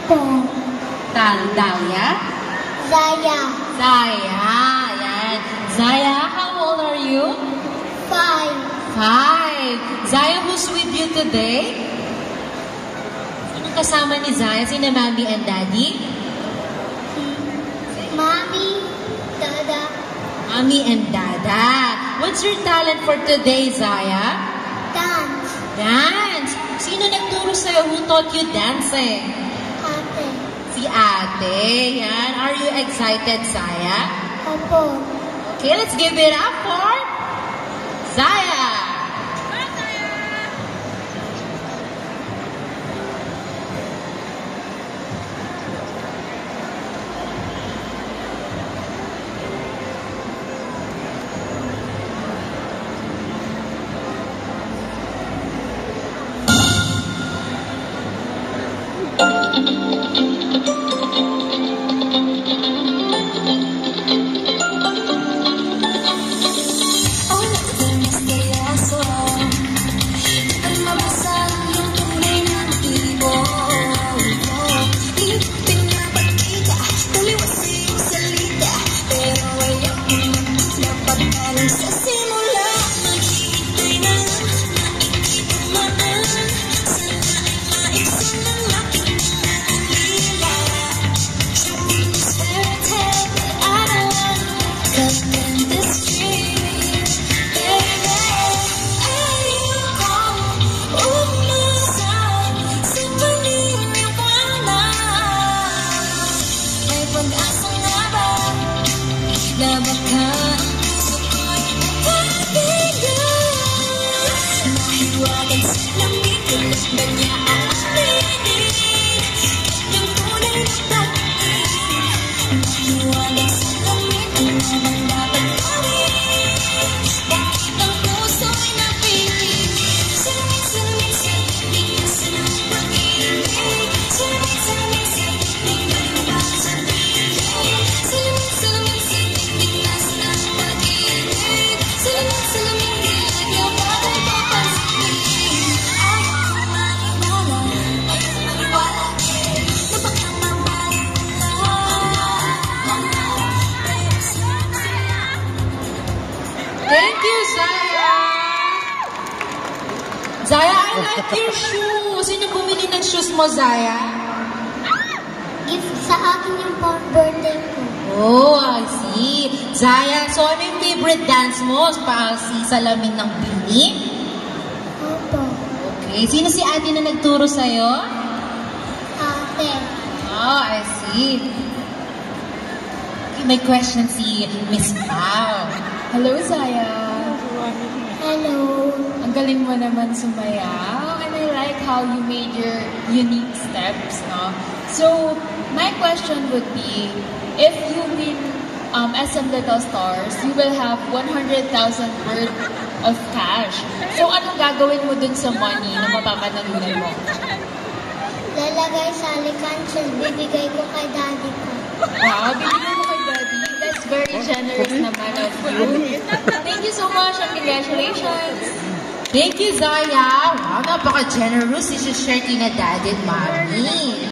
Po. Dalia? Zaya. Zaya. Yan. Zaya, how old are you? 5. 5. Zaya, who's with you today? Sino kasama ni Zaya? Sino Mommy and Daddy? Mommy, Dada. Mommy and Dada. What's your talent for today, Zaya? Dance. Dance. Sino nagturo sa'yo? Who taught you dancing? Ate. Si Ate. Yan. Are you excited, Zaya? Opo. Okay, let's give it up for Zaya. Thank you, Zaya! Zaya, I like your shoes. Sino bumili ng shoes mo, Zaya? Gift sa akin yung birthday ko. Oh, I see. Zaya, so ano yung favorite dance mo? Si Salamin ng Bini? Opo. Okay. Sino si ate na nagturo sa'yo? Ate. Oh, I see. Okay, may question si Miss Pao. Hello, Zaya. Hello. Ang galing mo naman sumayaw. And I like how you made your unique steps, no? So, my question would be, if you win SM Little Stars, you will have 100,000 worth of cash. So, anong gagawin mo dun sa money na mapapanalunan mo? Lalagay sa alikansya, bibigay ko kay daddy ko. Wow, bibigyan mo kay Daddy. That's very generous naman of you. Thank you so much and congratulations. Thank you, Zaya. Wow, napaka-generous. Isi-share kina Daddy at Mommy.